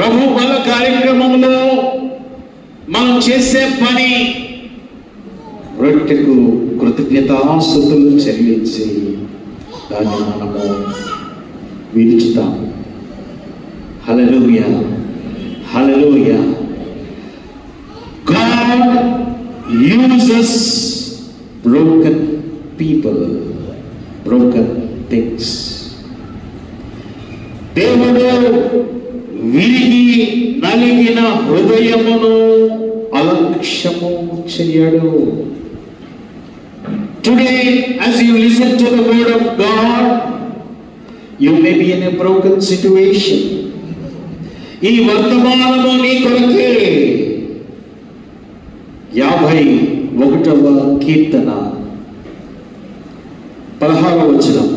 ప్రభు బల కార్యక్రమంలో మనం చేసే పని రొట్టెకు కృతజ్ఞతాస్తుతులు చెల్లించి దాన్ని మనము విడుచుతాం. హల్లెలూయా, హల్లెలూయా. God uses broken people, broken things. దేవుడు విరిగి నలిగిన హృదయమును అలక్ష్యము చేయడు. Today, as you listen to the word of God, you may be in a broken situation. ఈ వర్తమానము నీ కొరకే. 51వ కీర్తన 16వ వచనం.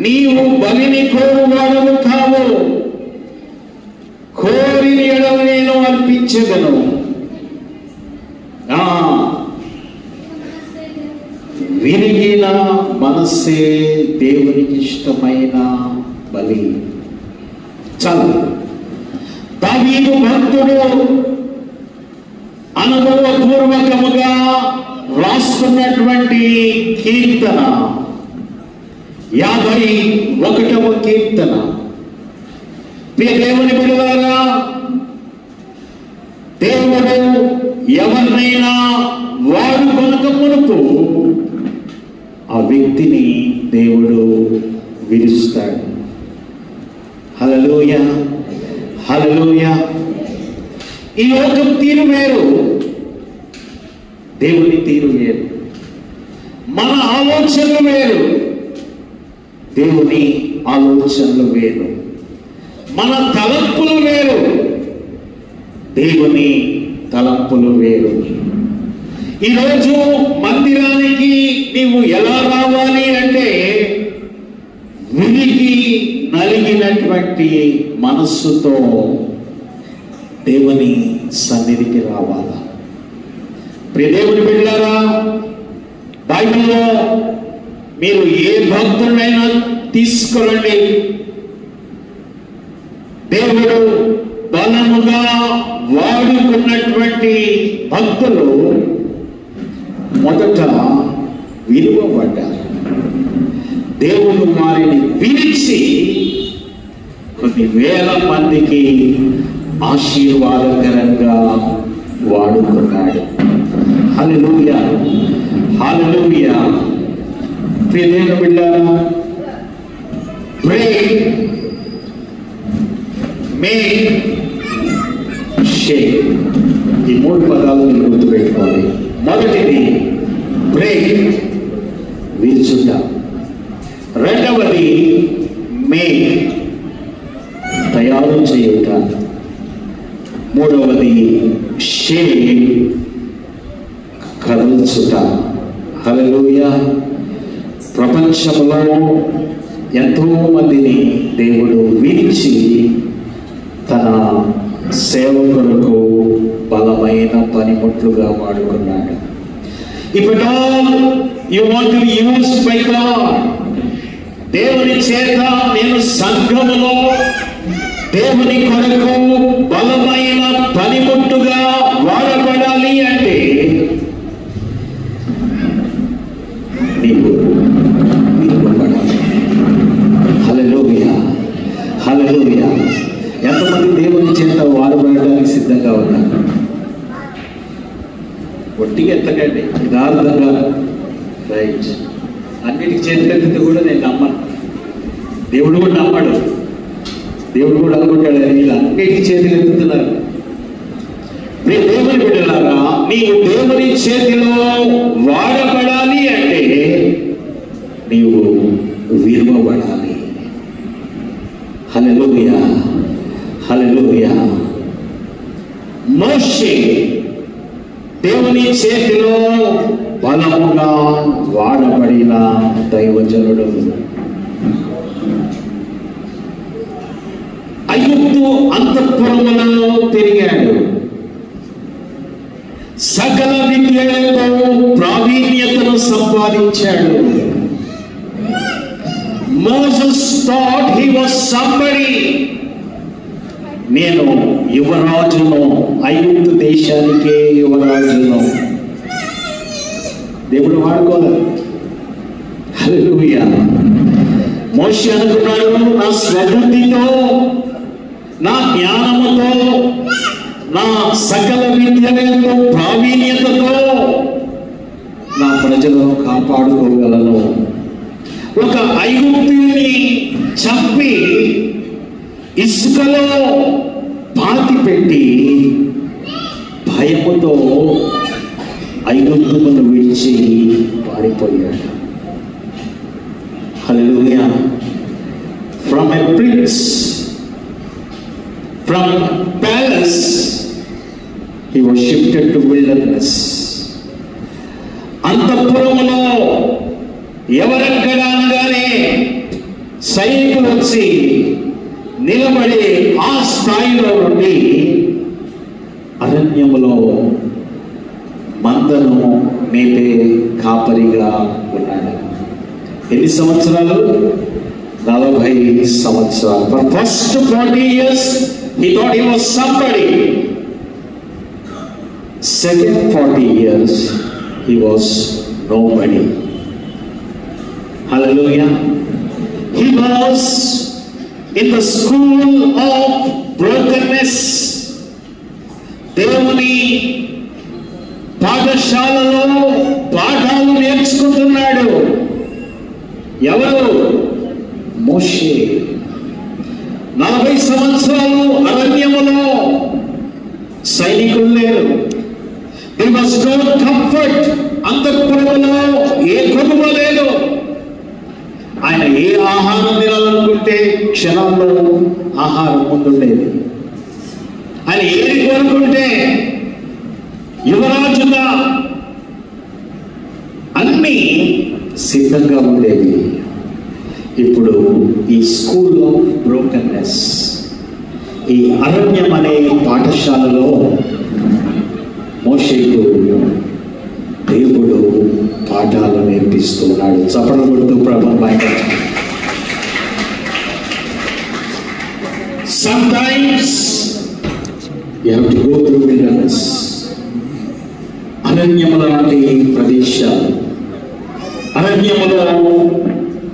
నీవు బలిని కోరువాడవు కావు, కోరిని ఎడల నేను అర్పించెదను. విరిగిన మనస్సే దేవునికి ఇష్టమైన బలి. చాలు. దావీదు భక్తుడు అనుభవపూర్వకముగా రాస్తున్నటువంటి కీర్తన 51వ కీర్తన. ప్రియ దేవుని బిడ్డలారా, దేవుడు ఎవరినైనా వాడుకొనక మునుపు ఆ వ్యక్తిని దేవుడు విరుస్తాడు. హల్లెలూయా, హల్లెలూయా. ఈ లోకం తీరు వేరు, దేవుని తీరు వేరు. మన ఆలోచనలు వేరు, దేవుని ఆలోచనలు వేరు. మన తలంపులు వేరు, దేవుని తలంపులు వేరు. ఈరోజు మందిరానికి నీవు ఎలా రావాలి అంటే విరిగి నలిగినటువంటి మనస్సుతో దేవుని సన్నిధికి రావాలా. ప్రియ దేవుని బిడ్డలారా, బైబిల్లో మీరు ఏ భక్తుడైనా తీసుకురండి, దేవుడు బలముగా వాడుకున్నటువంటి భక్తులు మొదట విలువబడ్డారు. దేవుడు వారిని పిలిచి కొన్ని వేల మందికి ఆశీర్వాదకరంగా వాడుకున్నాడు. హల్లెలూయా, హల్లెలూయా. ప్రియ దేవుని బిడ్డలారా, ప్రే, మేక్, షేక్, ఈ 3 పదాలను గుర్తుపెట్టుకోవాలి. మొదటిది బ్రేక్, విరుచుట. రెండవది మేక్, తయారు చేయుట. మూడవది షేక్, కదల్చుట. హల్లెలూయా. ప్రపంచంలో ఎంతో మందిని దేవుడు విరిచి తన సేవకులకు బలమైన పనిముట్లుగా వాడుకున్నాడు. If at all you want to be used by God, దేవుని చేత నేను సంఘములో దేవుని కొరకు బలమైన పనిముట్టుగా వాడబడాలి అంటే నీవు విలువబడాలి. హల్లెలూయా, హల్లెలూయా. ఎంతమంది దేవుని చేత వాడబడడానికి సిద్ధంగా ఉన్నారు? ఒట్టిగా ఎత్తకండి, యథార్థంగా. రైట్. అన్నిటికి చేతులెత్తితే కూడా నేను నమ్మను, దేవుడు కూడా నమ్మడు. దేవుడు కూడా అనుకుంటాడు వీళ్ళు అన్నిటికి చేతులు ఎత్తుతున్నారు. దేవుని బిడ్డలారా, నీవు దేవుని చేతిలో వాడబడాలి అంటే నీవు విలువబడాలి. హల్లెలూయా, హల్లెలూయా. మోషే దేవుని చేతిలో బలముగా వాడబడిన దైవజనుడు. ఐగుప్తు అంతఃపురములలో తిరిగాడు. సకల విద్యలతో ప్రావీణ్యతను సంపాదించాడు. Moses thought he was somebody నేను యువరాజును, ఐగుప్తు దేశానికే యువరాజును. దేవుడు వాడుకోలేదు. హల్లెలూయా. మోషే అనుకున్నాడు, నా స్వబుద్ధితో, నా జ్ఞానముతో, నా సకల విద్యలతో, ప్రావీణ్యతతో నా ప్రజలను కాపాడుకోగలను. ఒక ఐగుప్తుని చంపి ఇసుకలో పాతి పెట్టి భయముతో ఐగుప్తును విడిచి పారిపోయాడు. Hallelujah. From a prince, from palace he was shifted to wilderness. అంతఃపురములో ఎవరెక్కడ అనగానే సైనికులు వచ్చి నిలబడి ఆ స్థాయిలో నుండి అరణ్యములో మందను మేపే కాపరిగా ఉన్నాడు. ఎన్ని సంవత్సరాలు? 40 సంవత్సరాలు. For first 40 years he thought he was somebody. Second 40 years he was nobody. Hallelujah. He was in the school of brokenness. దేవుని పాఠశాలలో పాఠాలు నేర్చుకుంటున్నాడు. ఎవరు? మోషే. 40 సంవత్సరాలు అరణ్యములో సైనికులు లేరు. There was no comfort. అంతఃపురములో ఏ కొనుగో లేదు. ఆయన ఏ ఆహారం తినాలనుకుంటే క్షణంలో ఆహారం ముందుండేది. ఆయన ఏది కోరుకుంటే యువరాజుగా అన్నీ సిద్ధంగా ఉండేవి. ఇప్పుడు ఈ స్కూల్ ఆఫ్ బ్రోకన్నెస్, ఈ అరణ్యం అనే పాఠశాలలో మోషేకు దేవుడు పాఠాలు నేర్పిస్తున్నాడు. చప్పట్లు కొడుతూ ప్రభువుని మహిమపరచండి. Sometimes you have to go through wilderness. అరణ్యముల లాంటి ప్రదేశాలు. అరణ్యములో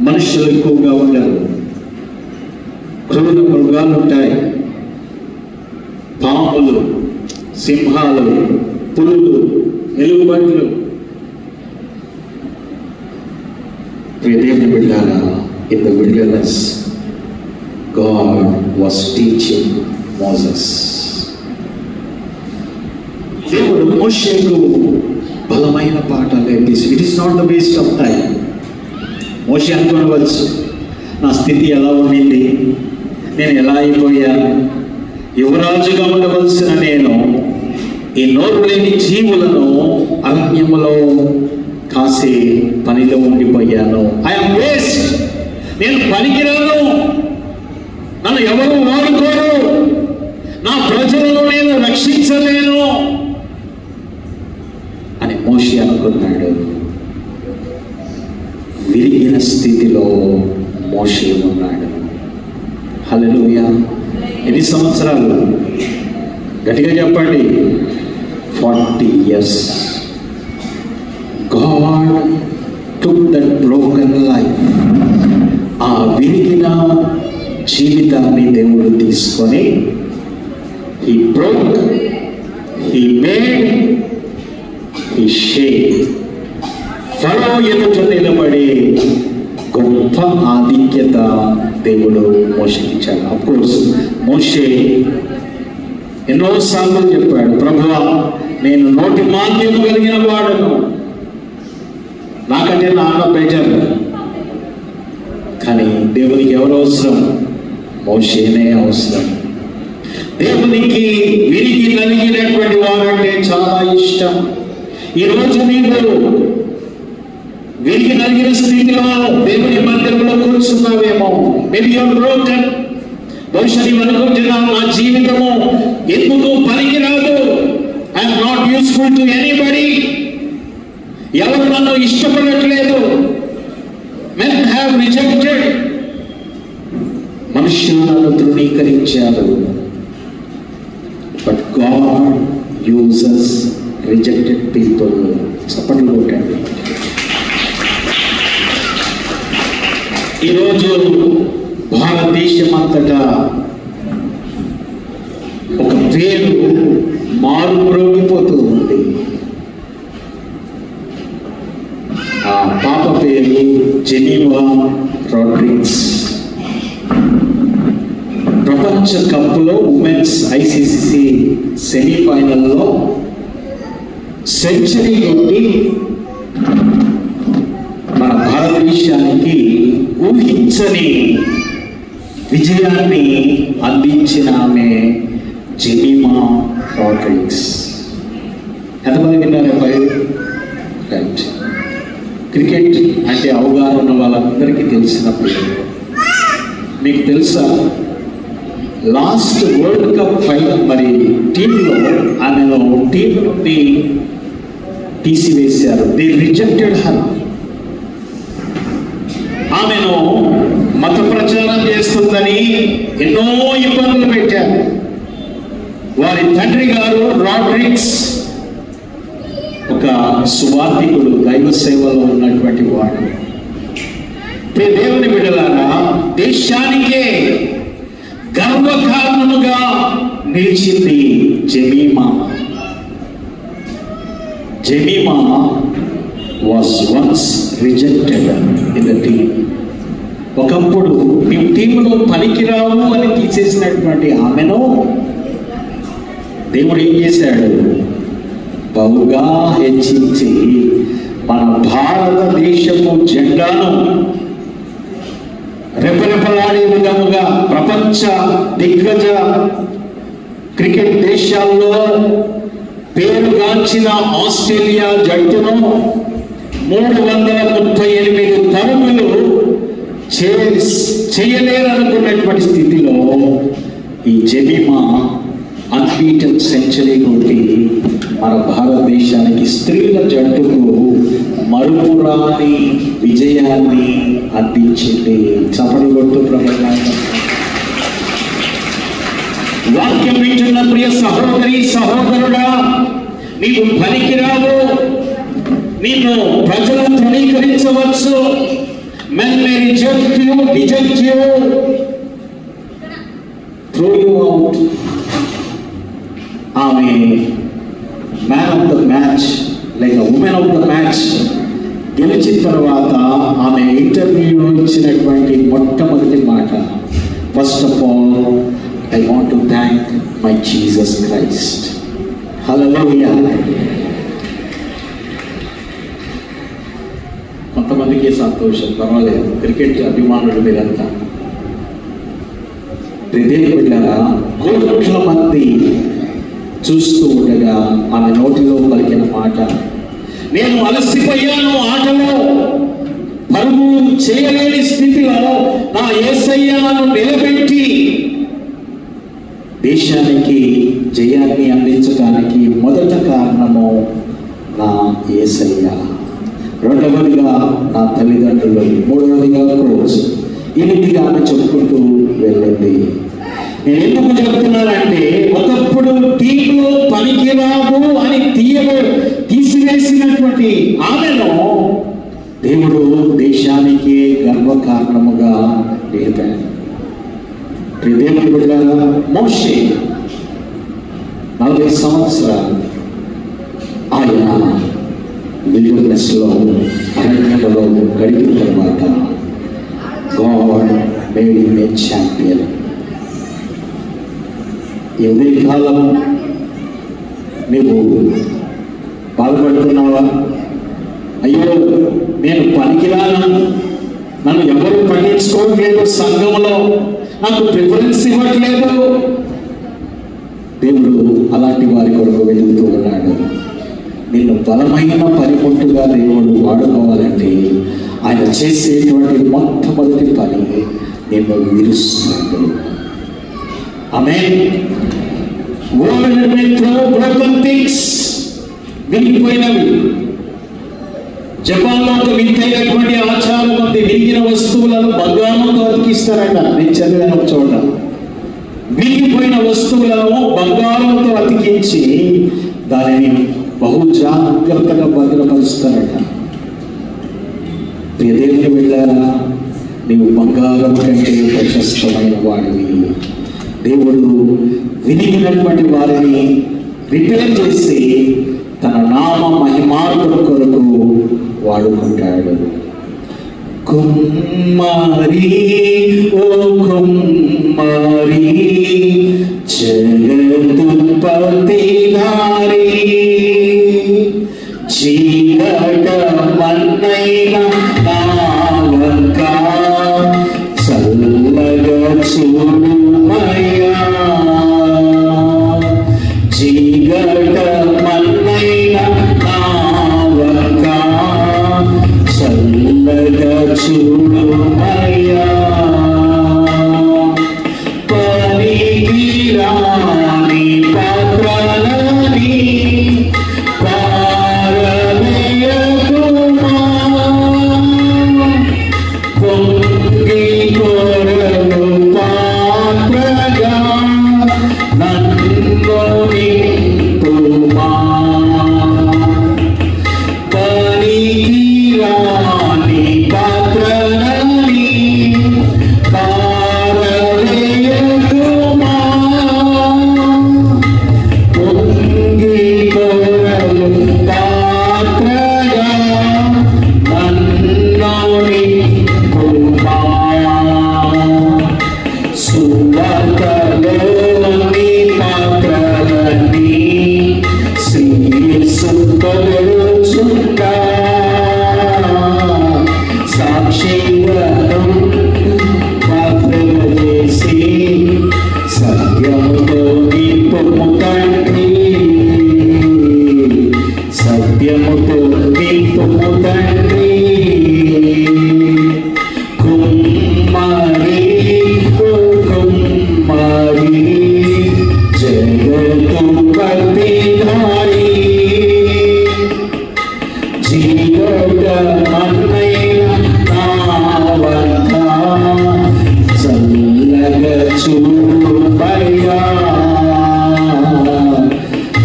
మనుషులు ఎక్కువగా ఉండరు. క్రూర మృగాలు ఉంటాయి. పాములు, సింహాలు, పులులు, ఎలుగుబంట్లు. దేవుని బిడ్డలారా, in the wilderness God was teaching Moses. దేవుడు మోషేకు బలమైన పాఠాలు నేర్పిస్తాడు. It is not the waste of time. మోషే అనుకోవచ్చు, నా స్థితి ఎలా ఉండింది, నేను ఎలా అయిపోయాను, యువరాజుగా ఉండవలసిన నేను ఈ నోరు లేని జీవులను అరణ్యములో కాసే పనిలో ఉండిపోయాను. ఐఎమ్ వేస్ట్, నేను పనికిరాను, నన్ను ఎవరు వాడుకోరు, నా ప్రజలను నేను రక్షించలేను అని మోషే అనుకున్నాడు. విరిగిన స్థితిలో మోషే ఉన్నాడు. హల్లెలూయా. ఎన్ని సంవత్సరాలు? గట్టిగా చెప్పండి. 40 years. God took that broken life, ఆ విరిగిన జీవితాన్ని దేవుడు తీసుకొని he broke, he made, he shaped. ఫరో ఎదుట నిలబడి గొప్ప ఆధిక్యత దేవుడు మోషేకి ఇచ్చాడు. ఆఫ్ కోర్స్ మోషే ఎన్నోసార్లు చెప్పాడు, ప్రభువా నేను నోటి మాంద్యం కలిగిన వాడను, నాకంటే నాన్న బెటర్. కానీ దేవునికి ఎవరు అవసరం? మోషేనే అవసరం. దేవునికి విరిగి నలిగినటువంటి వారంటే చాలా ఇష్టం. ఈరోజు నీవు విరిగి నలిగిన స్థితిలో దేవుని మందిరంలో కూర్చున్నావేమో. Maybe your broken. బహుశా నీవు అనుకుంటున్నావు, నా జీవితము ఎందుకు పనికిరాదు, I'm not useful to anybody, ఎవరు నన్ను ఇష్టపడట్లేదు, మెన్ హ్యావ్ రిజెక్టెడ్, మనుషులు నన్ను తృణీకరించారు. Rejected people. చప్పట్లు కొట్టండి. ఈరోజు భారతదేశం అంతటా ఒక పేరు మారుమ్రోగిపోతూ ఉంది. ఆ పాప పేరు జెనీవా రాడ్రిగ్స్. ప్రపంచ కప్లో ఉమెన్స్ ఐసీసీ సెమీఫైనల్లో సెంచరీ కొట్టి మన భారతదేశానికి ఊహించని విజయాన్ని అందించిన ఆమె జెనీవా రాడ్రిగ్స్. ఎంతమంది విన్నారా? రైట్. క్రికెట్ అంటే అవగాహన ఉన్న వాళ్ళందరికీ తెలిసినప్పుడు మీకు తెలుసా, లాస్ట్ వరల్డ్ కప్ ఫైనల్ మరి టీంలో ఆమెను టీం నుండి తీసివేశారు. They rejected her. ఆమెను మత ప్రచారం చేస్తుందని ఎన్నో ఇబ్బందులు పెట్టారు. వారి తండ్రి గారు రాడ్రిగ్స్ ఒక సువార్థికుడు, దైవ సేవలో ఉన్నటువంటి వాడు. దేవుని బిడ్డలారా, దేశానికే గర్వకారణముగా నిలిచింది Jemimah. Jemimah was once rejected in the team. ఒకప్పుడు మీ టీంలో పనికిరావు అని తీసేసినటువంటి ఆమెను దేవుడు ఏం చేశాడు? బహుగా హెచ్చించి మన భారతదేశపు జెండాను రెపరెపలాడే విధముగా ప్రపంచ దిగ్గజ క్రికెట్ దేశాల్లో పేరుగాంచిన ఆస్ట్రేలియా జట్టును 338 పరుగులు చేయలేరనుకున్నటువంటి స్థితిలో ఈ జెమీమా అన్బీటెన్ సెంచరీ కొట్టి మన భారతదేశానికి స్త్రీల జట్టుకు మరుపురాని విజయాన్ని అందించింది. చపలు కొట్టు ప్రపంచాన్ని. వాక్యం వింటున్న ప్రియ సహోదరి సహోదరుడా, నీవు పనికిరావు, నిన్ను ప్రజలు తృణీకరించవచ్చు. Men may reject you, throw you out. ఆమె మ్యాన్ ఆఫ్ ద మ్యాచ్ లేక ఉమెన్ ఆఫ్ ద మ్యాచ్ గెలిచిన తర్వాత ఆమె ఇంటర్వ్యూలో ఇచ్చినటువంటి మొట్టమొదటి మాట, first of all I want to thank my Jesus Christ. Hallelujah. కొంతమందికి సంతోషం, పర్వాలేదు, క్రికెట్ అభిమానులు మీరంతా. కోట్ల మంది చూస్తూ ఉండగా ఆమె నోటిలో పలికిన మాట, నేను అలసిపోయాను ఆటలో, పరుగు చేయలేని స్థితిలో నా యేసయ్యను నిలబెట్టి దేశానికి జయాన్ని అందించడానికి మొదట కారణము నా యేసయ్య, రెండవదిగా నా తల్లిదండ్రులు, మూడవదిగా కోచ్. ఇదిగా ఆమె చెప్పుకుంటూ వెళ్ళింది. నేను ఎందుకు చెప్తున్నానంటే, ఒకప్పుడు టీంలో పనికిరాదు అని తీసివేసినటువంటి ఆమెను దేవుడు దేశానికి గర్వకారణముగా నిలిపాడు. దేవుని బిడ్డలారా, మోషే 40 సంవత్సరాలు ఆయన విల్డర్నెస్ లో అరణ్యంలో గడిపిన తర్వాత God made him a champion. ఈ ఉదయకాలం నీవు బాధపడుతున్నావా? అయ్యో నేను పనికిరాను, నన్ను ఎవరు పట్టించుకోవట్లేదు, సంఘంలో నాకు ప్రిఫరెన్స్ ఇవ్వట్లేదు. దేవుడు అలాంటి వారి కొరకు వెతుకుతూ ఉన్నాడు. నిన్ను బలమైన పనిముట్టుగా దేవుడు వాడుకోవాలంటే ఆయన చేసేటువంటి మొట్టమొదటి పని నిన్ను విరుస్తున్నాడు. ఆమేన్. వరల్డ్ మే త్రో బ్రోకెన్ థింగ్స్, విరిగిపోయినవి. జపాన్లో ఒక వింతైనటువంటి ఆచారం ఉంది, విరిగిన వస్తువులను బంగారంతో అతికిస్తారట. నేను చదివాను చోట, విరిగిపోయిన వస్తువులను బంగారంతో అతికించి దానిని బహు జాగ్రత్తగా భద్రపరుస్తారట. దేవుని వెళ్ళారా, నీవు బంగారం కంటే ప్రశస్తమైన వాడివి. దేవుడు వినిగినటువంటి వారిని రిటైర్ చేసి తన నామ మహిమార్పణ కొరకు వాడుకుంటాడు. కుమ్మరి ఓ కుమ్మరి జగదుపతి గారి చీకట మన్నైన నావంక చల్లగా చూడుమయ్యా. చీకట మన్నైన నావంక చల్లగా చూడుమయ్యా. పనికిరాని పాత్రలని పారవేయకుమా. పొంగి పొరలు పాత్రగా నన్ను నింపుమా. పనికిరాని పాత్రలని పారవేయకుమా. పొంగి పొరలు పాత్రగా నన్ను నింపుమా. సువార్తలోని పాత్రలని శ్రీసుపరుచుగా సాక్షిగాను పాత్రలు చేసి సత్యముతో నింపుము తండ్రి. సత్యముతో నింపుము తండ్రి. కుమ్మరి ఓ కుమ్మరి జగదుపతి గారి చీకట మన్నైన నావంక చల్లగా చూడుమయ్యా.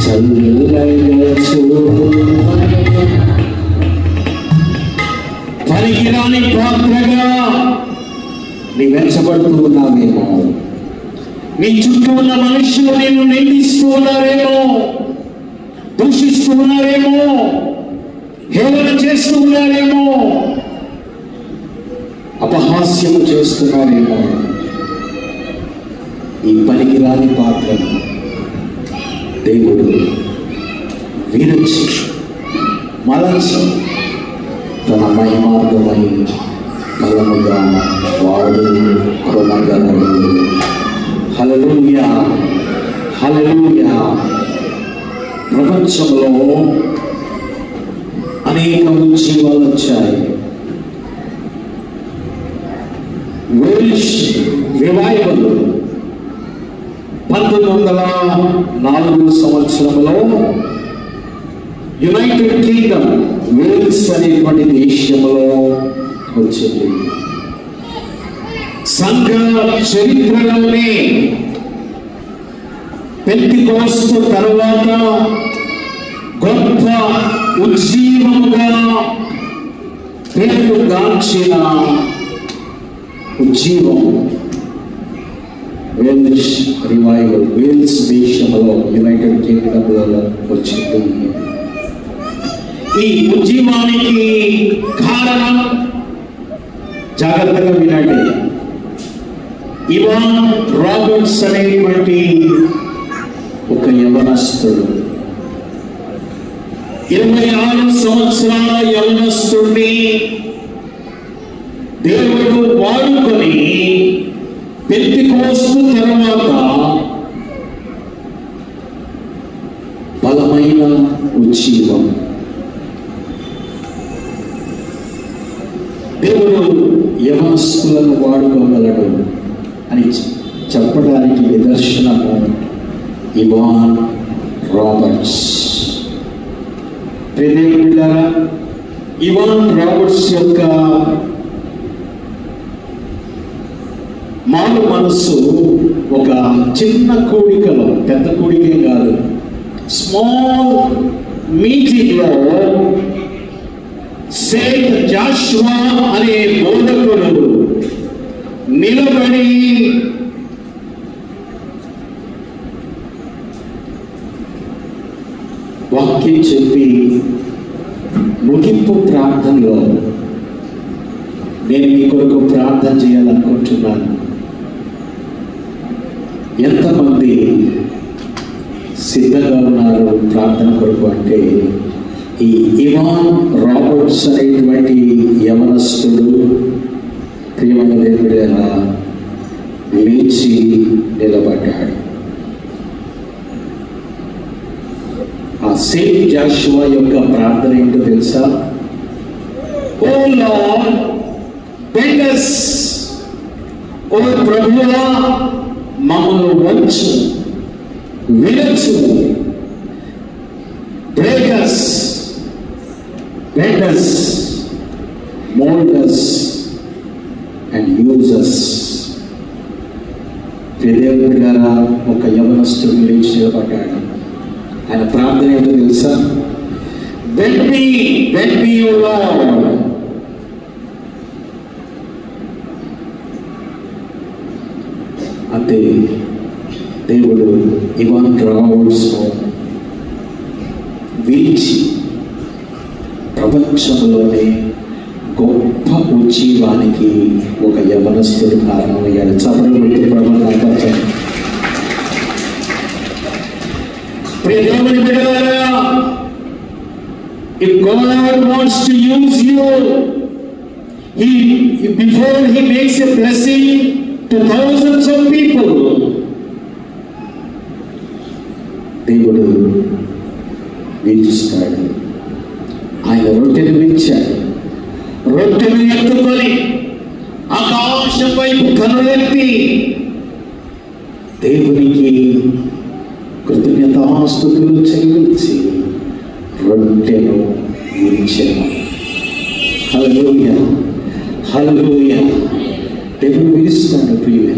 చల్లగా చూడుమయ్యా. పనికిరాని పాత్రగా నీ వెంచబడుతూ ఉన్నావేమో. నీ చుట్టూ ఉన్న మనుషులు నిన్ను నిందిస్తూ ఉన్నారేమో, దూషిస్తూ ఉన్నారేమో, హేళన చేస్తూ ఉన్నారేమో, అపహాస్యం చేస్తున్నారేమో. ఈ పనికిరాని పాత్రను దేవుడు విరచి మలచి తన మహిమార్థమై బలముగా వాడు కొనగలడు. హల్లెలూయా, హల్లెలూయా. ప్రపంచంలో అనేక ఉద్యమాలు వచ్చాయి. వెల్ష్ రివైవల్ 1904 సంవత్సరంలో యునైటెడ్ కింగ్డమ్ వేల్స్ అనేటువంటి దేశంలో వచ్చింది. సంఘ చరిత్రలోనే పెంతెకోస్తు తర్వాత గొప్ప ఉజ్జీవముగా పేరుగాంచిన ఉజ్జీవం వెల్ష్ రివైవల్ వేల్స్ దేశంలో యునైటెడ్ కింగ్డమ్లో వచ్చింది. ఈ ఉజ్జీవానికి కారణం జాగ్రత్తగా వినండి. ఇవాన్ రాబర్ట్స్ అనేటువంటి ఒక యవనస్తుడు, 26 సంవత్సరాల యవనస్తుడిని దేవుడు వాడుకొని పెంతెకోస్తు తర్వాత బలమైన ఉజ్జీవం. దేవుడు యవనస్తులను వాడుకోగలడు అని చెప్పడానికి నిదర్శనము ఇవాన్ రాబర్ట్స్. ప్రియదేవులారా, ఇవాన్ రాబర్ట్స్ యొక్క మారు మనస్సు ఒక చిన్న కోడికలో, పెద్ద కోడికే కాదు, స్మాల్ మీటింగ్ లో సెయింట్ జాషువా అనే బోధకుడు నిలబడి వాక్యం చెప్పి ముగింపు ప్రార్థనలో నేను మీ కొరకు ప్రార్థన చేయాలనుకుంటున్నాను. ఎంతమంది సిద్ధంగా ఉన్నారు ప్రార్థన కొరకు అంటే ఈ ఇవాన్ రాబర్ట్స్ అనేటువంటి యవనస్తుడు ప్రియమైన దేవుడేలా లేచి నిలబడ్డాడు. ఆ సెయింట్ జాషువా యొక్క ప్రార్థన ఏంటో తెలుసా? ఓ లార్డ్ బెండ్ us, ఓ ప్రభువా మమ్మల్ని వంచు, విరచు, break us, bend us, mold us and use us. దేవుని బిడ్డలారా, ఒక యవనస్తుడు లేచి నిలబడ్డాడు. ఆయన ప్రార్థన ఏంటో తెలుసా? bend me O Lord. అంతే దేవుడు ఇవాన్ రాబర్ట్స్ వీచి ప్రపంచంలోనే గొప్ప ఉజ్జీవానికి ఒక యవనస్తుడు కారణమయ్యాడు. చదవబడి దేవుని బిడ్డలారా, if God wants to use you, before he makes a blessing to thousands of people, దేవుడు వీచిస్తాడు. ఆయన రొట్టెను విరిచాడు. రొట్టెను ఎత్తుకొని ఆకాశం వైపు కనులెత్తి దేవునికి కృతజ్ఞతాస్తుతులు చెల్లించి రొట్టెను విరిచాడు. హల్లెలూయా, హల్లెలూయా. దేవుడు విరుస్తాడు. ప్రియులే,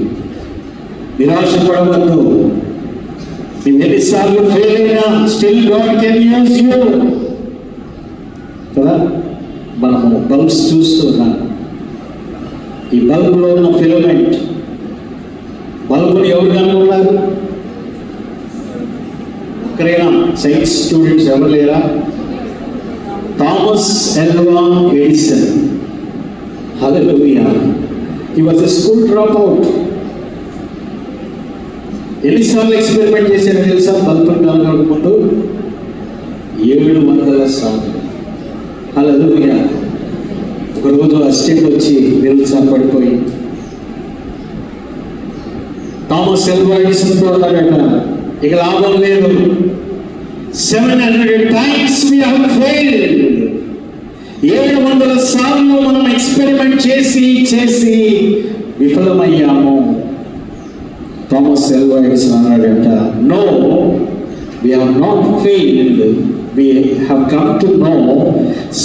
నిరాశపడవద్దు. ఎన్నిసార్లు ఫెయిల్ అయినా still God can use you కదా. మనము బల్బ్స్ చూస్తున్నాం. ఈ బల్బ్లో ఉన్న ఫిలమెంట్, బల్బుని ఎవరు కనుగొన్నారు? ఒక్కరేనా? సైన్స్ స్టూడెంట్స్ ఎవరు లేరా? Thomas Alva Edison. Hallelujah. He was a school dropout. ఎన్నిసార్లు ఎక్స్పెరిమెంట్ చేశారో తెలుసా? బల్బుని కనుగొనక ముందు 700 సార్లు. హల్లెలూయా. ఒకరోజు అసిస్టెంట్ వచ్చి నిరుత్సాహపడిపోయి థామస్ ఆల్వా ఎడిసన్ తో అన్నాడట, ఇక లాభం లేదు, 700 times we have failed. 700 సార్లు మనం ఎక్స్పెరిమెంట్ చేసి విఫలమయ్యాము. థామస్ ఆల్వా ఎడిసన్ అన్నాడంట, no, we have not failed. We have come to know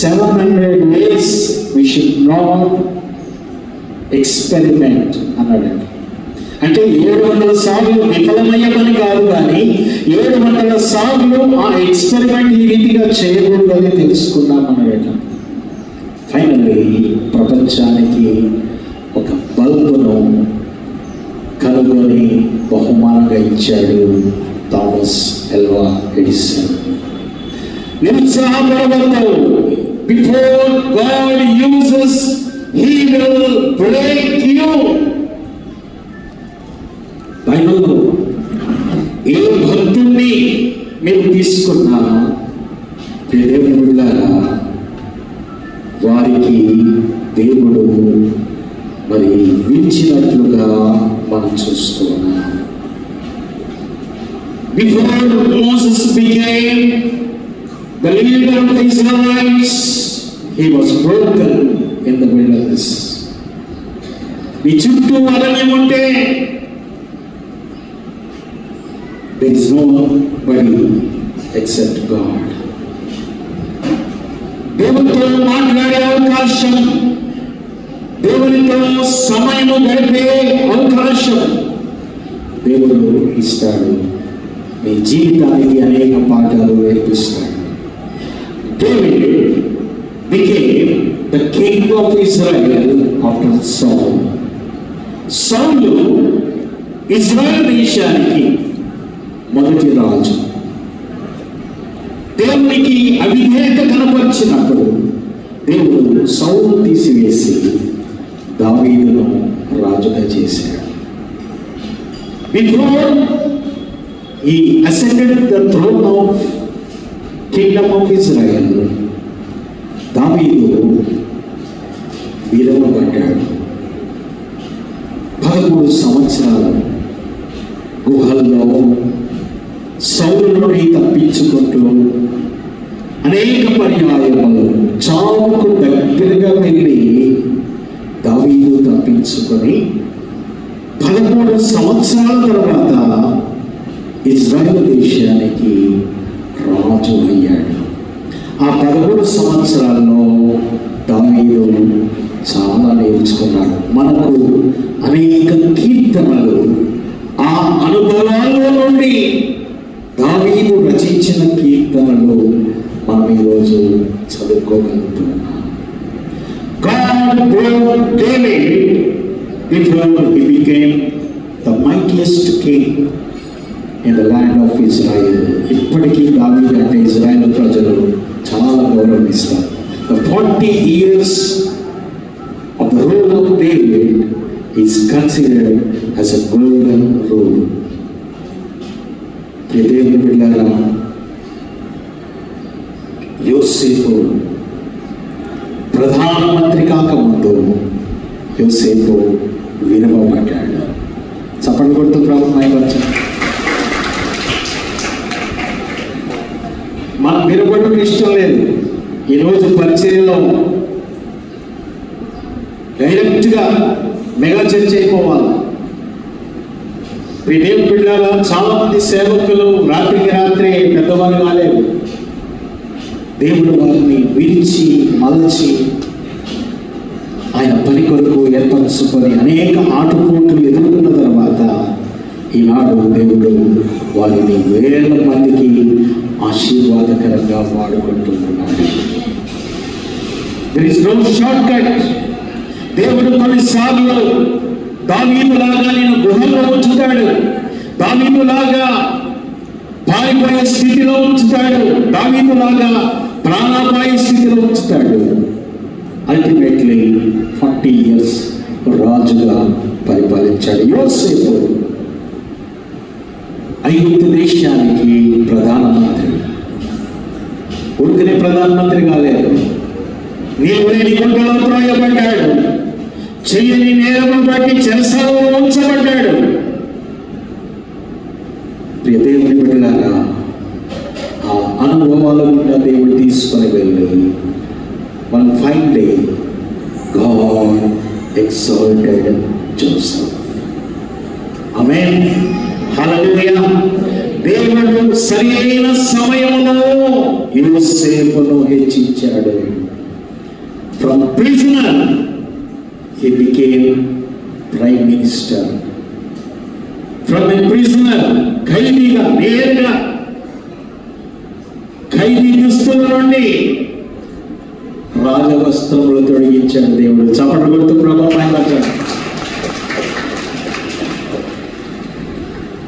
700 ways we should not experiment అన్నాడంట. అంటే 700 సార్లు విఫలమయ్యామని కాదు, కానీ 700 సార్లు ఆ ఎక్స్పెరిమెంట్ ఈ రీతిగా చేయకూడదు అని తెలుసుకున్నామన్నాడట. ఫైనల్లీ ప్రపంచానికి ఒక బల్బును కనుగొని బహుమానంగా ఇచ్చాడు థామస్ ఆల్వా ఎడిసన్. నిరుత్సాహపడవద్దు. Before God uses he will break you. బైబిల్లో ఏ భక్తుడిని మీరు తీసుకున్నా దేవుని బిడ్డలారా, వారికి దేవుడు మరి విడిచినట్లుగా మనం చూస్తూ ఉన్నాం. Before Moses became the leader of the Israelites, he was broken in the wilderness. మీ చుట్టూ అరణ్యం ఉంటే there is nobody except God. దేవునితో మాట్లాడే అవకాశం, దేవునితో సమయం గడిపే అవకాశం దేవుడు ఇస్తాడు. నీ జీవితానికి అనేక పాఠాలు నేర్పిస్తాడు. David became the king of Israel after Saul. Saul Israel దేశానికి మొదటి రాజు. దేవునికి అవిధేయత కనపరిచినప్పుడు దేవుడు సౌలు తీసివేసి దావీదును రాజుగా చేశాడు. Before he ascended the throne of kingdom of Israel, దావీదు విలువబడ్డాడు. 13 సంవత్సరాలు గుహల్లో సౌలు నుండి తప్పించుకుంటూ అనేక పర్యాయములు చావుకు దగ్గరగా వెళ్ళి దావీదు తప్పించుకొని 13 సంవత్సరాల తర్వాత ఇజ్రాయెల్ దేశానికి రాజు అయ్యాడు. ఆ 13 సంవత్సరాల్లో దావీదు చాలా నేర్చుకున్నాడు. మనకు అనేక కీర్తనలు ఆ అనుభవాల నుండి దావీదు రచించిన కీర్తనలు మనం ఈరోజు చదువుకోగలుగుతున్నాం. God brought David before he became the mightiest king in the land of Israel. ఇప్పటికీ దావీదు అంటే ఇజ్రాయెల్ ప్రజలు చాలా గౌరవిస్తారు. The 40 years of the rule of David is considered as a golden rule. దేవుని బిడ్డలారా, యోసేపు ప్రధానమంత్రి కాకముందు యోసేపు వినబడ్డాడు. చప్పట్లు కొడుతూ ప్రభుత్వం మనం వినబడడం ఇష్టం లేదు. ఈరోజు పరిచర్యలో డైరెక్ట్గా మెగా చర్చ అయిపోవాలి. దేవుని బిడ్డలారా, చాలా మంది సేవకులు రాత్రికి రాత్రి పెద్దవారు కాలేదు. దేవుడు వారిని విరిచి మలచి ఆయన పని కొరకు ఏర్పరచుకొని అనేక ఆటుపోట్లు ఎదుర్కొన్న తర్వాత ఈనాడు దేవుడు వారిని వేల మందికి ఆశీర్వాదకరంగా వాడుకుంటున్నాడు. There is no shortcut. దేవుడు కొన్నిసార్లు దావీదులాగా నేను గుహలో ఉంచుతాడు, దావీదులాగా పారిపోయే స్థితిలో ఉంచుతాడు, దావీదులాగా ప్రాణాపాయ స్థితిలో ఉంచుతాడు. అల్టిమేట్లీ 40 years రాజుగా పరిపాలించాడు. యోసేపు ఐగుప్తు దేశానికి ప్రధానమంత్రి. ఉరికనే ప్రధానమంత్రి కాలేదు, నీవు లేని గుంటలో త్రోయబడ్డాడు, చెయ్యని నేరమును బట్టి చెరసాలలో ఉంచబడ్డాడు. ప్రియ దేవుని బిడ్డలారా, ఆ అనుభవాల గుండా దేవుడు తీసుకొని వెళ్ళి one fine day God exalted Joseph. Amen. Hallelujah. దేవుడు సరైన సమయంలో యోసేపును హెచ్చించాడు. From prisoner he became prime minister. From a prisoner, ఖైదీగా నేరుగా ఖైదీ దుస్తుల నుండి రాజవస్త్రములు తొడిగించాడు దేవుడు. చప్పట్లు కొడుతూ ప్రభావం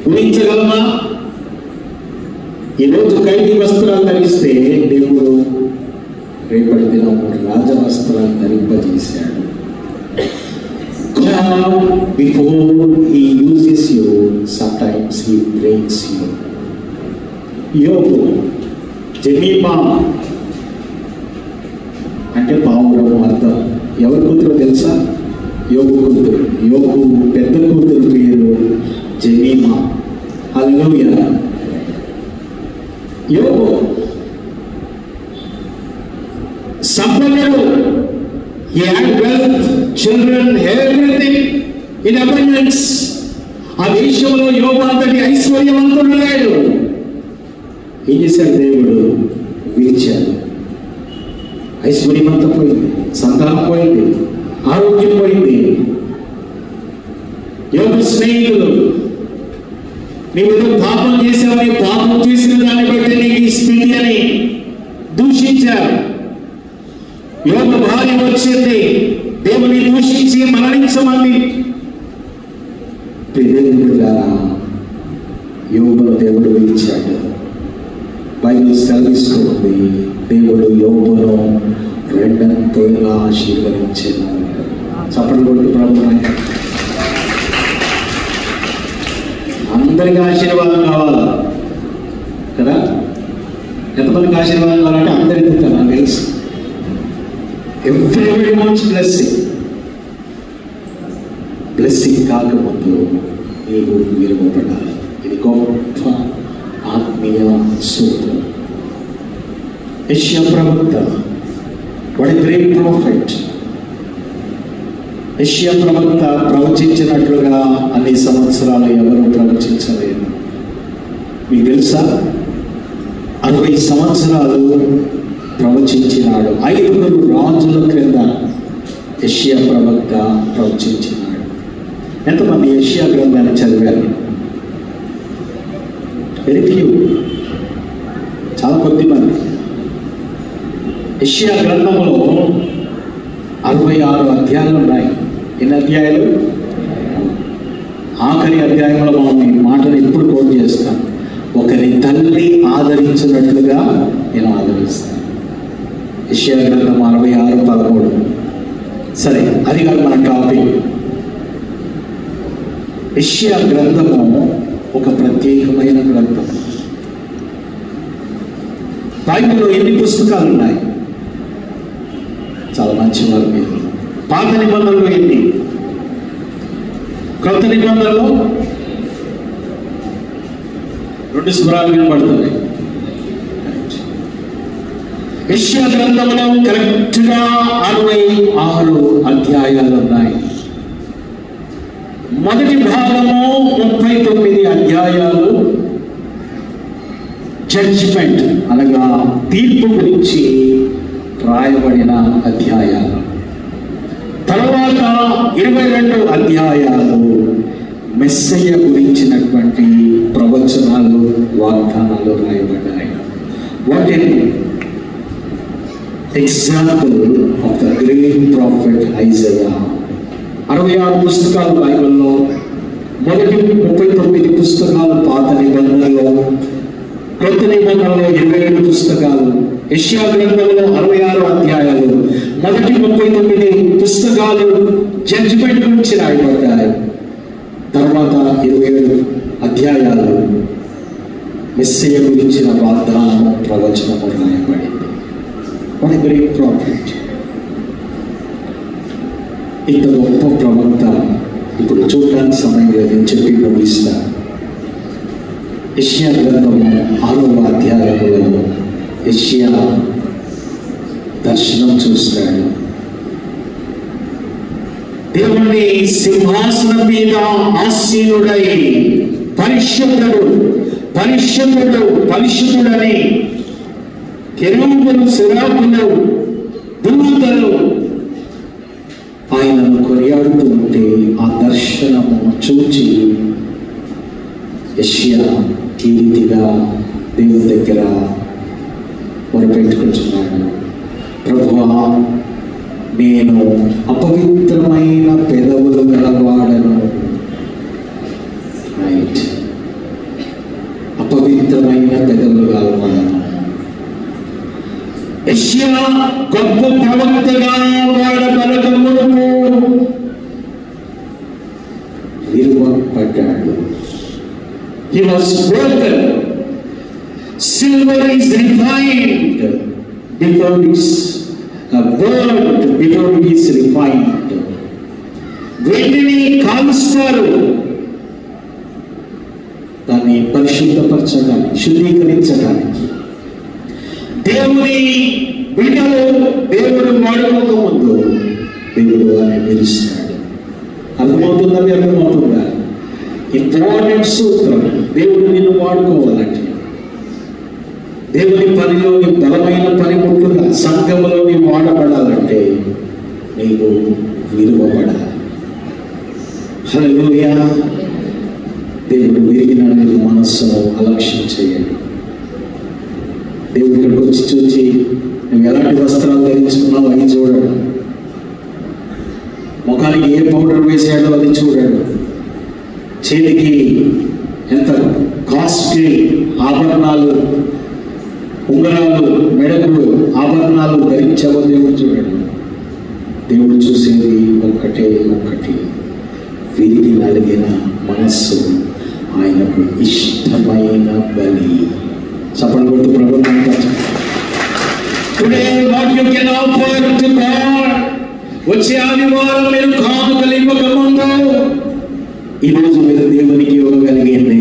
ఊహించగలమా? ఈరోజు ఖైదీ వస్త్రాలు ధరిస్తే దేవుడు రేపటి దినం రాజవస్త్రాలు ధరింపజేశాడు. God, before he uses you, sometimes he breaks you. యోబు, జెమీమా అంటే పావురము అర్థం. ఎవరి కూతురు తెలుసా? యోబు కూతురు. యోబు పెద్ద కూతురు పేరు జెమీమా. హల్లెలూయా. యోబు సంపన్నుడు. He had wealth, children, everything in abundance. ఆ దేశంలో యోబు అంతటి ఐశ్వర్యవంతుడు లేడు. ఏం చేశాడు దేవుడు? విడిచాడు. ఐశ్వర్యం అంతా పోయింది, సంతానం పోయింది, ఆరోగ్యం పోయింది. యోబు స్నేహితులు, నీవు పాపం చేసావని, పాపం చేసిన దాన్ని బట్టి నీకు ఈ స్థితి అని దూషించారు. యోబు భార్య వచ్చింది దేవుని దూషించి మరణించమని. ప్రియదేవుడా, యోబును దేవుడు ఇచ్చాడు. బైబిల్ సెలవిస్తుంది, దేవుడు యోబును రెండంతలుగా ఆశీర్వదించాను. చప్పట్లు కొట్టు ప్రభువుని. అందరికీ ఆశీర్వాదం కావాలా కదా? ఎంతమందికి ఆశీర్వాదం కావాలంటే అందరికీ నాకు తెలుసు. Everybody wants blessing. బ్లెస్సింగ్ కాకముందు నీవు విలువపడాలి. ఇది గొప్ప ఆత్మీయ సూత్రం. యెషయా ప్రవక్త, వాట్ ఎ గ్రేట్ ప్రాఫిట్. యెషయా ప్రవక్త ప్రవచించినట్లుగా అన్ని సంవత్సరాలు ఎవరు ప్రవచించలేదు. మీకు తెలుసా, 60 సంవత్సరాలు ప్రవచించినాడు. 5 రాజుల క్రింద యెషయా ప్రవక్త ప్రవచించినాడు. ఎంతమంది యెషయా గ్రంథాన్ని చదివారు? వెరీ ఫ్యూ, చాలా కొద్ది మంది. యెషయా గ్రంథంలో 66 అధ్యాయాలు ఉన్నాయి. ఎన్ని అధ్యాయాలు? ఆఖరి అధ్యాయంలో మనం ఈ మాటను ఎప్పుడు కోట్ చేస్తాం, ఒకరి తల్లి ఆదరించినట్లుగా నేను ఆదరిస్తాను. యెషయా గ్రంథం 66:13. సరే, అది కాదు మన టాపిక్. యెషయా గ్రంథము ఒక ప్రత్యేకమైన గ్రంథం. బైబిల్లో ఎన్ని పుస్తకాలు ఉన్నాయి? చాలా మంచివారు మీరు. పాత నిబంధనలు ఎన్ని? కొత్త నిబంధనలో 2 స్వరాలు వినబడుతున్నాయి. యెషయా గ్రంథంలో కరెక్ట్గా 66 అధ్యాయాలు ఉన్నాయి. మొదటి భాగము 39 అధ్యాయాలు జడ్జిమెంట్ అనగా తీర్పు గురించి రాయబడిన అధ్యాయాలు. తర్వాత 22 అధ్యాయాలు మెస్సయ్య గురించినటువంటి ప్రవచనాలు, వాగ్దానాలు రాయబడ్డాయి. What an example of the great prophet Isaiah. 66 పుస్తకాలు బైబిల్లో. మొదటి 39 పుస్తకాలు పాత నిబంధనలో, కొత్త నిబంధనలో 27 పుస్తకాలు. యెషయా గ్రంథంలో 66 అధ్యాయాలు. మొదటి 39 పుస్తకాలు జడ్జిమెంట్ గురించి రాయబడ్డాయి. తర్వాత 27 అధ్యాయాలు మెస్సయ్య గురించిన వాగ్దానము, ప్రవచనము రాయబడింది. What a great profit. ఇంత గొప్ప ప్రవక్త ఇప్పుడు చూడడానికి సమయం లేదని చెప్పి ముగిస్తాను. యెషయా గ్రంథము 6వ అధ్యాయంలో యెషయా దర్శనం చూస్తాడు. దేవుని సింహాసనం మీద ఆసీనుడై పరిశుద్ధుడు పరిశుద్ధుడు పరిశుద్ధుడని కెరూబులు, సెరాపులు, దూతలు ఆయనను కొనియాడుతూ ఉంటే ఆ దర్శనము చూచి యెషయా ఈ రీతిగా దేవుని దగ్గర మొరపెట్టుకుంటున్నాడు. ప్రభువా, నేను అపవిత్రమైన పెదవులు గలవాడను. రైట్, అపవిత్రమైన పెదవులు గలవాడను. యెషయా గొప్ప ప్రవక్తగా వాడబడకమును విలువపడ్డాడు. He was broken. Silver is refined before it's burned before it is refined. వెండిని కాలుస్తారు దాన్ని పరిశుద్ధపరచడానికి, శుద్ధీకరించడానికి. దేవుని బిడ్డలు దేవుడు వాడుకోక ముందు దేవుడు వారిని పిలుస్తాడు. అర్థమవుతుందా? అర్థమవుతుందా? ఇంపార్టెంట్ సూత్రం. దేవుడు నిన్ను వాడుకోవాలంటే, దేవుని పనిలోని బలమైన పనిముట్టుగా సంఘములోని వాడబడాలంటే నీవు విలువబడాలి. హల్లెలూయా. దేవుడు విరిగిన మనస్సును అలక్ష్యం చేయండి. దేవుడి ఇక్కడికి వచ్చి చూసి నువ్వు ఎలాంటి వస్త్రాలు ధరించుకున్నావు అని చూడడు, ముఖానికి ఏ పౌడర్ వేసాడో అది చూడాడు, చేతికి ఎంత కాస్ట్లీ ఆభరణాలు, ఉంగరాలు, మెడకు ఆభరణాలు ధరించావో దేవుడు చూడాడు. దేవుడు చూసేది ఒక్కటే ఒక్కటి, విరిగి నలిగిన మనస్సు, ఆయనకు ఇష్టమైన బలి. చప్పట్లు కొడుతూ ప్రభువుని కనపరచండి. Today what you can offer to God, వచ్చే ఆదివారం మీరు కానుకలు ఇవ్వకముందు ఈరోజు మీరు దేవునికి ఇవ్వగలిగింది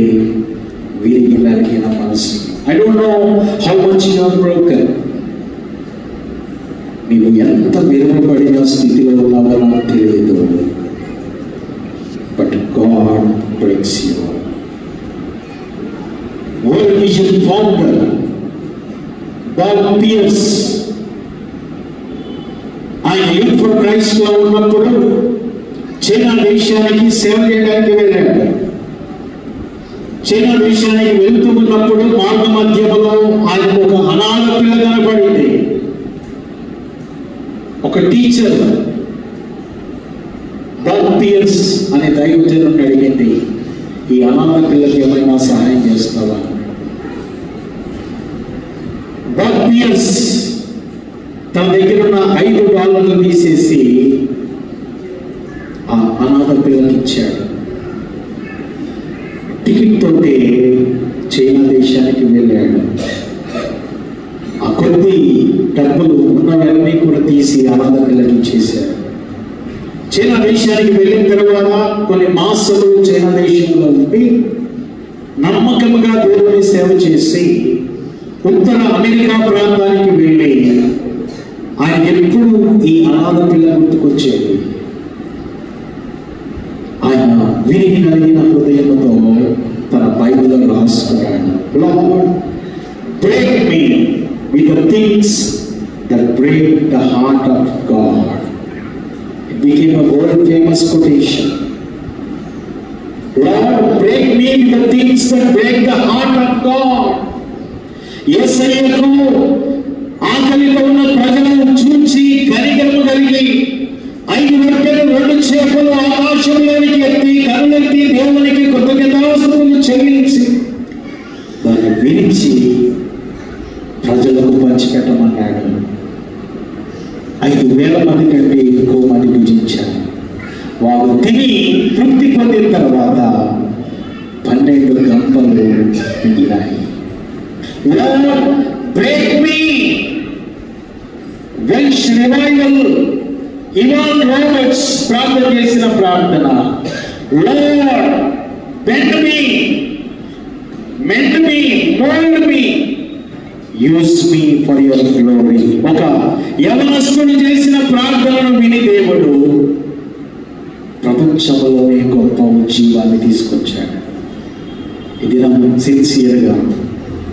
విరిగి నలిగిన మనసు. I don't know how much you are broken. నీవు ఎంత విరగబడిన స్థితిలో ఉన్నావో నాకు తెలియదు. But God breaks you. World Vision founder Bob Pierce, ఆయన యూత్ ఫర్ క్రైస్ట్ లో ఉన్నప్పుడు చైనా దేశానికి సేవ చేయడానికి వెళ్ళాడు. చైనా దేశానికి వెళ్తూ ఉన్నప్పుడు మార్గ మధ్యలో ఆయనకు ఒక అనాథ పిల్ల కనపడింది. ఒక టీచర్ బాబ్ పియర్స్ అనే దైవజనుడిని అడిగింది, ఈ అనాథ పిల్లకి ఏమైనా సహాయం చేస్తావా? బాబ్ పియర్స్ తన దగ్గర ఉన్న $5 తీసేసి ఆ అనాథ పిల్లకి ఇచ్చాడు. టికెట్ తోటి చైనా దేశానికి వెళ్ళాడు. ఆ కొద్ది డబ్బులు ఉన్నవన్నీ కూడా తీసి అనాథ పిల్లకి ఇచ్చేశాడు. చైనా దేశానికి వెళ్ళిన తర్వాత కొన్ని మాసాలు చైనా దేశంలో ఉండి నమ్మకంగా దేవుని సేవ చేసి ఉత్తర అమెరికా ప్రాంతానికి వెళ్ళి ఆయన ఎప్పుడు ఈ అనాథ పిల్ల గుర్తుకొచ్చేది. ఆయన విరిగి నలిగిన హృదయంతో తన బైబిల్లో రాసుకున్నాడు, Lord, break me with the things that break the heart of God. It became a world famous quotation. Lord, break me with the things that break the heart of God. యేసయ్యకు ఆకలితో ఉన్న ప్రజలను చూచి కనికరము కలిగి 5 రొట్టెలు 2 చేపలు ఆకాశంలోనికి ఎత్తి కనులెత్తి దేవునికి కృతజ్ఞతాస్తుతులు చెల్లించి దాన్ని విరిచి ప్రజలకు పంచిపెట్టమన్నాడు. 5,000 మంది కంటే ఎక్కువ మంది భుజించారు. వారు తిని తృప్తి పొందిన తర్వాత 12 గంపలు మిగిలాయి. Lord, break me. Welsh revival, Ivan Roberts ప్రార్థన చేసిన ప్రార్థన, Lord, bend me, mend me, mold me, use me for your glory. ఒక యవనస్తుడు చేసిన ప్రార్థనను విని దేవుడు ప్రపంచంలోనే గొప్ప జీవాన్ని తీసుకొచ్చాడు. ఇది నా సిన్సియర్గా,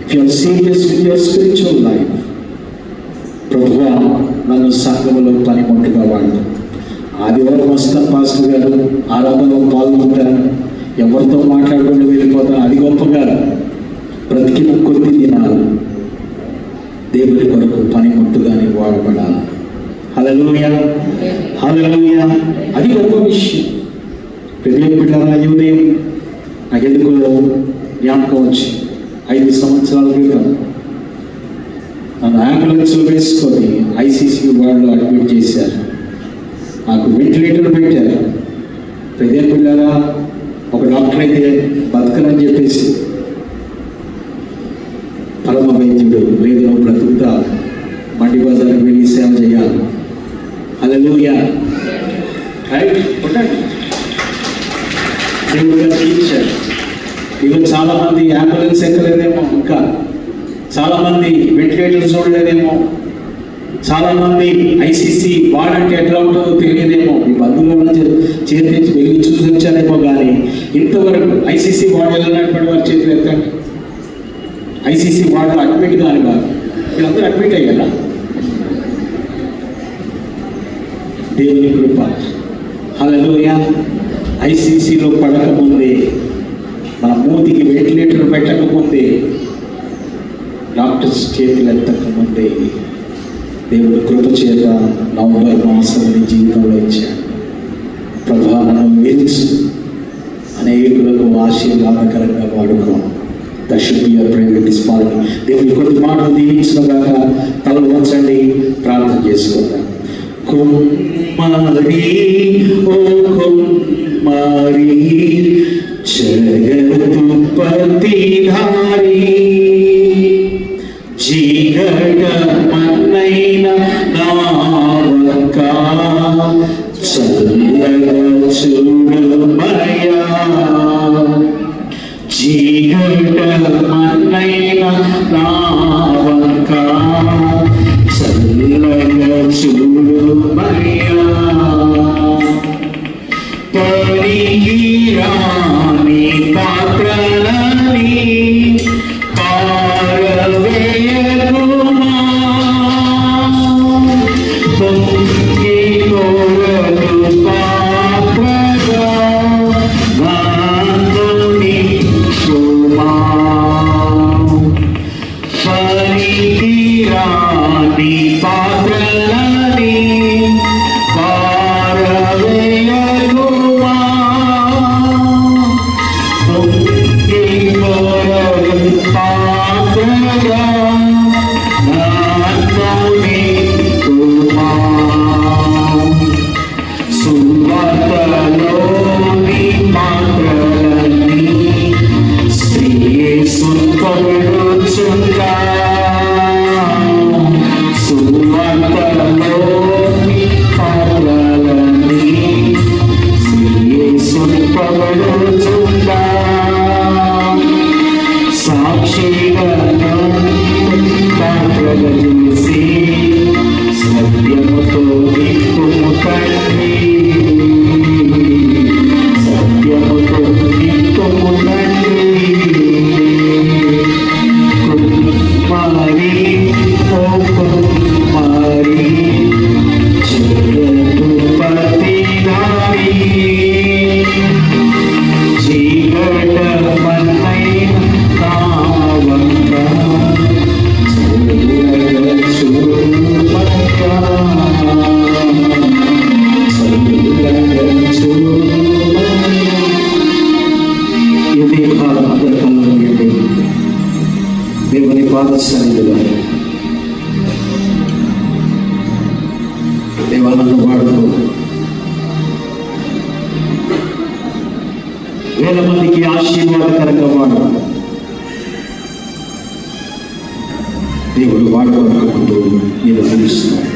if you are serious with your spiritual life, ప్రభువా నన్ను సంఘములో పనిముట్టుగా వాడు. ఆదివారం వస్తాను పాస్టర్ గారు, ఆరాధనలో పాల్గొంటాను, ఎవరితో మాట్లాడుకుంటూ వెళ్ళిపోతాను, అది గొప్పగా బ్రతికిన కొద్ది దినాలు దేవుడి కొరకు పనిముట్టుగానే వాడబడాలి. హల్లెలూయా, హల్లెలూయా. అది గొప్ప విషయం. ప్రియ బిడ్డలారా, ఈ ఉదయం నాకెందుకు జ్ఞాపకం వచ్చి 5 సంవత్సరాల క్రితం నన్ను అంబులెన్స్లో వేసుకొని ICC వార్డులో అడ్మిట్ చేశారు. నాకు వెంటిలేటర్ పెట్టారు. ప్రజల పిల్లరా, ఒక డాక్టర్ అయితే బతకనని చెప్పేసి పరమ వైద్యుడు, లేదు నువ్వు బ్రతుకుతా, మండి బజార్కి వెళ్ళి సేవ చేయాలి. హల్లెలూయా, రైట్. దేవుడు తీర్చాడు. ఈరోజు చాలా మంది అంబులెన్స్ ఎక్కలేదేమో, ఇంకా చాలా మంది వెంటిలేటర్ చూడలేదేమో, చాలా మంది ICC వాడంటే ఎట్లా ఉంటుందో తెలియదేమో. ఈ బంధువులను చేతి వెళ్ళి చూసి వచ్చారేమో, కానీ ఇంతవరకు ICC వార్డు వెళ్ళినటువంటి వారి చేతులు ఎత్తండి. ICC వార్డులో అడ్మిట్ కాని వారు వీళ్ళందరూ అడ్మిట్ అయ్యారా? దేవుని కృప. హల్లెలూయా. ICCలో పడకముందే, మన మూతికి వెంటిలేటర్ పెట్టకముందే డాక్టర్స్ చేతులు ఎత్తకముందే దేవుడు కృప చేత నవంబర్ మాసం నీ జీవితంలో ఇచ్చాడు. ప్రభా నన్ను విరిచి అనేకులకు ఆశీర్వాదకరంగా వాడుకో. That should be your prayer this morning. దేవుని కొద్ది మాటలు దీవించినగాక తలలు వంచండి, ప్రార్థన చేసుకుందాం. కుమ్మరి ఓ కుమ్మరి జగదుపతిధారి జీగట మన్నైన నావక చల్లగా చూడమయ్యా. జీగట మన్నైన నావక చల్లగా చూడమయ్యా. పరిగిరాని పాత్రలని పారవేయకుమా. పొంగి కోరలు పాత్రగా నాందుని కుమా. పరిగిరాని పాత్రలని దేవుని పాద సన్నిధిలో దేవాలను వాడుతూ వేల మందికి ఆశీర్వాదకరంగా వాడు. దేవుడు వాడుకోకుండా నేను పిలుస్తున్నాను.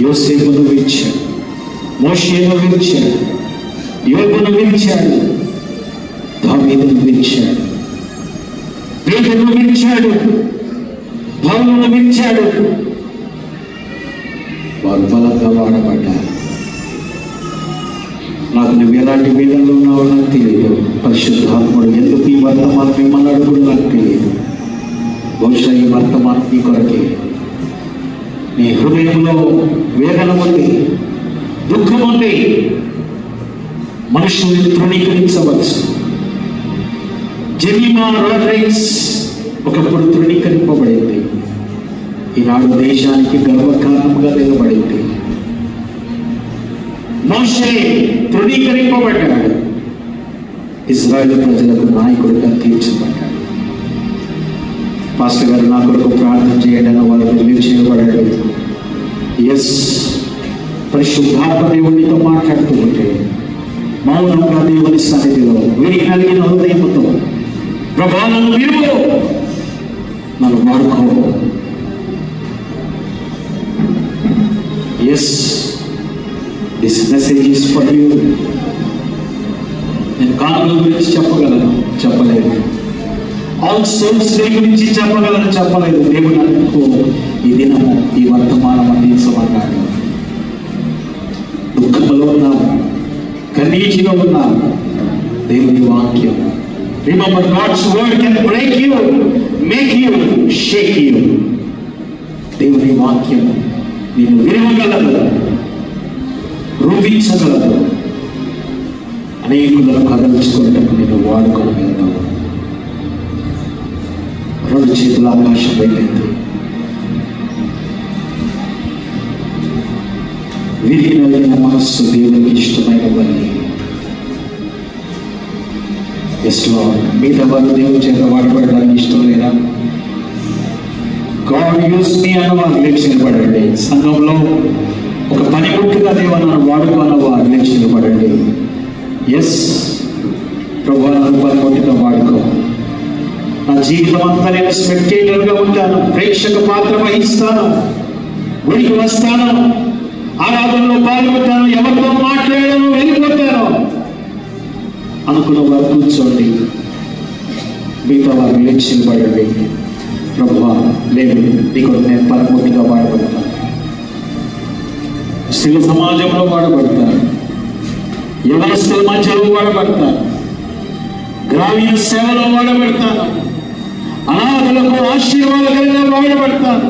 యోసేపును విడిచాడు, మోషేను విడిచాడు, యోబును విడిచాడు, దావీదును విడిచాడు, పేతురును విడిచాడు, పౌలును విడిచాడు. వారు బలంగా వాడబడ్డారు. నాకు నువ్వు ఎలాంటి వేదంలో ఉన్నావో నాకు తెలియదు. పరిశుద్ధాత్ముడు ఎందుకు ఈ వర్తమానం మిమ్మల్ని అడుగుడు నాకు తెలియదు. బహుశా ఈ వర్తమానం నీ కొరకే. నీ హృదయంలో వేదన ఉంది, దుఃఖం ఉంది. మనుషుల్ని తృణీకరించవచ్చు. జెమిమా రోడ్రైట్స్ ఒకప్పుడు తృణీకరింపబడింది. ఈనాడు దేశానికి గర్వకారణంగా నిలబడింది. మోషే తృణీకరింపబడ్డాడు, ఇశ్రాయేలు ప్రజలకు నాయకుడిగా తీర్చబడ్డాడు. పాస్టర్ గారు నా కొరకు ప్రార్థన చేయడం వాళ్ళు రిలీవ్ చేయబడ్డాడు. ఎస్, పరిశుద్ధాత్మ దేవునితో మాట్లాడుతూ ఉంటే మౌనంగా దేవుని సన్నిధిలో వీడి కలిగిన హృదయంతో ప్రభా నన్ను విరువు, నన్ను వాడుకో. Yes, this message is for you. నేను కానుకల గురించి చెప్పగలను, చెప్పలేదు. ఆల్ సోల్స్ డే గురించి చెప్పగలను, చెప్పలేదు. దేవుడు నాకు ఈ దినము ఈ వర్తమానం అందించమన్నాడు. దుఃఖంలో ఉన్నాము, కన్నీటిలో ఉన్నాము. దేవుని వాక్యం, remember God's word can break you, make you, shake you. దేవుని వాక్యం నిన్ను విరవగలదు, రూపించగలదు. అనేకులను కదల్చుకున్నట్టు నేను వాడుకోగలను. రెండు చేతుల ఆకాశం వెళ్ళింది. విరిగి నలిగిన మనస్సు దేవునికి ఇష్టమైన పని. మిగతా వాళ్ళు దేవుని చేత వాడబడడానికి ఇష్టం లేదా? గాడ్ యూస్ మీ అన్న వారు లేచినపడండి. సంఘంలో ఒక పనిముట్టుగా దేవుని వాడుకున్న వారు లేచినపడండి. ఎస్ ప్రభు, నన్ను పనిముట్టుగా వాడుకో. నా జీవితం అంతా నేను స్పెక్టేటర్గా ఉంటాను, ప్రేక్షక పాత్ర వహిస్తాను, గుడికి వస్తాను, ఆరాధనలో పాల్గొంటాను, ఎవరితో మాట్లాడాను, వెళ్ళిపోతాను అనుకున్న వారు కూర్చోండి. మిగతా వారు లేచి నిలబడండి. ప్రభువా లేదు, నీకు నేను పనిముట్టుగా వాడబడతాను, స్త్రీల సమాజంలో వాడబడతాను, యవనస్తుల మధ్యలో వాడబడతాను, గ్రామీణ సేవలో వాడబడతాను, అనాథలకు ఆశీర్వాదకరంగా వాడబడతాను,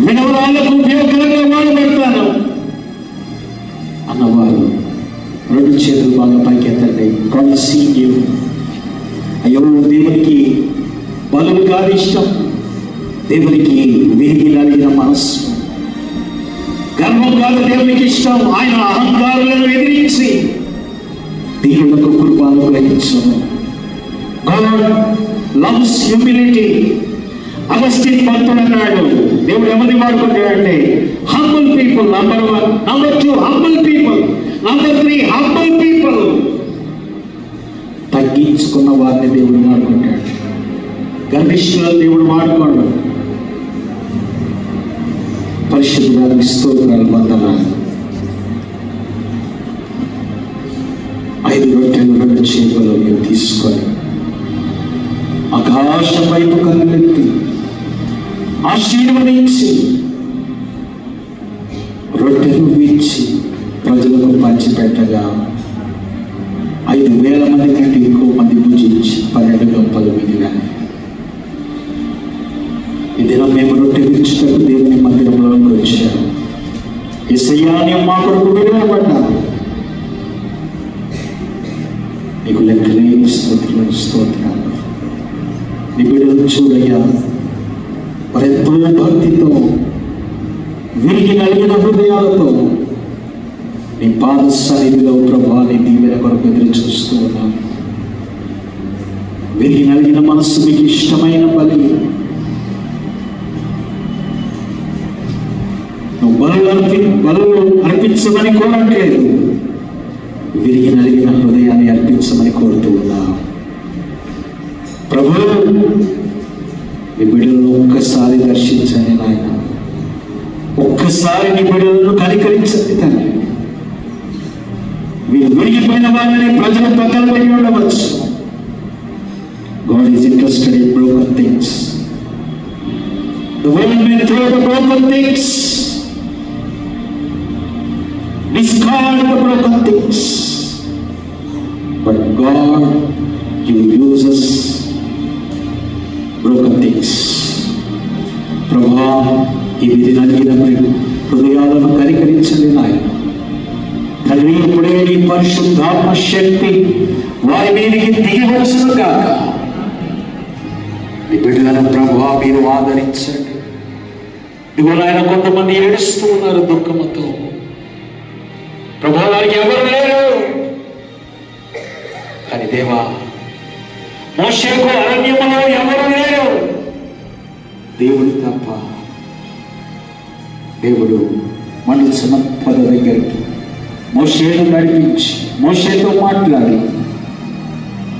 వినవరాలకు ఉపయోగకరంగా వాడబడతాను అన్నవారు రెండు చేతులు బాగా పైకెత్తండి. కలిసి అయ్యో, దేవునికి బలులు కాదు ఇష్టం, దేవునికి విరిగి నలిగిన మనస్సు. గర్వం కాదు దేవునికి ఇష్టం, ఆయన అహంకారులను ఎదిరించి దేవులకు కృపను గ్రహించను. God loves humility. అగస్టిన్ భక్తుడు అన్నాడు, దేవుడు ఎవరిని వాడుకుంటాడంటే humble people. Number 1. Number 2 humble people. Number 3 humble people. తగ్గించుకున్న వారిని దేవుడు వాడుకుంటాడు, గర్విష్ఠులను దేవుడు వాడుకోడు. పరిశుద్ధుడానికి స్తోత్రాలు, వందనాలు. 5 రొట్టెలు 2 చేపలు మీరు తీసుకొని ఆకాశం వైపు కన్నులెత్తి ఆశీర్వదించి రొట్టెలు వీచి ప్రజలకు పంచిపెట్టగా 5,000 మంది కంటే ఎక్కువ మంది భుజించి 12 గంపలు మిగిలాయి. ఈ దినం మేము రొట్టె విరుచుటకు దేవుని మందిరంలోకి వచ్చాము. యేసయ్యా, నీవు మా కొరకు విడువబడ్డావు. నీకు లెక్కలేని స్తోత్రాలు. నీ బిడ్డలు చూడయ్యా, మరెంతో భక్తితో విరిగి నలిగిన హృదయాలతో నీ పాద సన్నిధిలో ప్రభువా నీ దీవెన కొరకు ఎదురు చూస్తూ ఉన్నాను. విరిగి నలిగిన మనస్సు మీకు ఇష్టమైన బలి. నువ్వు బలులు అర్పించమని కోరట్లేదు, విరిగి నలిగిన హృదయాన్ని అర్పించమని కోరుతూ ఉన్నా. ప్రభు, నీ బిడ్డలను ఒక్కసారి దర్శించండి నాయన, ఒక్కసారి నీ బిడ్డలను కనికరించండి తండ్రి. వీరు విరిగిపోయిన వారిని ప్రజలు పక్కన పెట్టి ఉండవచ్చు. God is interested in broken things. The world may throw the broken things, discard the broken things, but God, you uses broken things. ప్రభా, ఈ విధి నలిగిన హృదయాలను కనికరించండి నాయన. తండ్రి, ఇప్పుడే నీ పరిశుద్ధాత్మ శక్తి వారి మీదకి దిగివచ్చును గాక. నీ బిడ్డలను ప్రభువా మీరు ఆదరించండి. ఇదిగో నాయన, కొంతమంది ఏడుస్తూ ఉన్నారు దుఃఖముతో. ప్రభువా, వారికి ఎవరు లేరు. కానీ దేవా, మోషేకు అరణ్యములో ఎవరు లేరు, దేవుడు తప్ప. దేవుడు మనుషుల పద దగ్గరికి మోషేను నడిపించి మోషేతో మాట్లాడి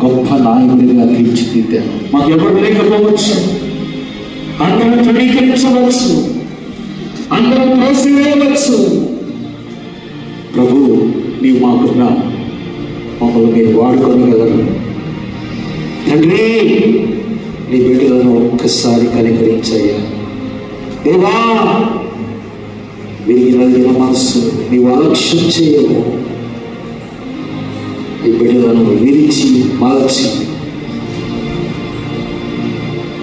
గొప్ప నాయకుడిగా తీర్చిదిద్దారు. మాకు ఎవరు లేకపోవచ్చు, అందరూ తృణీకరించవచ్చు, అందరూ త్రోసివేయవచ్చు. ప్రభు, నీవు మాకున్నా మమ్మల్ని మీరు వాడుకోగలరు. తండ్రి, నీ బిడ్డలను ఒక్కసారి కనికరించయ్యా. దేవా, విరిగి నలిగిన మనస్సు నీవు అలక్ష్యం చేయవు. ఈ బిడ్డలను విరిచి మలచి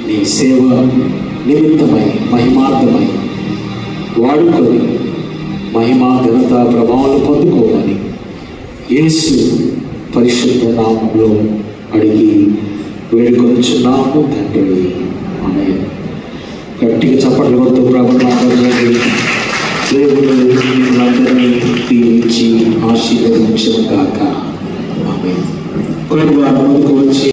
నీ సేవ నిమిత్తమై మహిమార్థమై వాడుకొని మహిమా ఘనత ప్రభావాలు పొందుకోవాలి యేసు పరిశుద్ధ నామంలో అడిగి వేడుకొనుచున్నాము తండ్రి. ఆమేన్. గట్టిగా చప్పట్లు కొడుతూ ప్రభుత్వం దేవుడు అందరినీ దీవించి ఆశీర్వదించును గాక. ఆమేన్. ముందుకు వచ్చి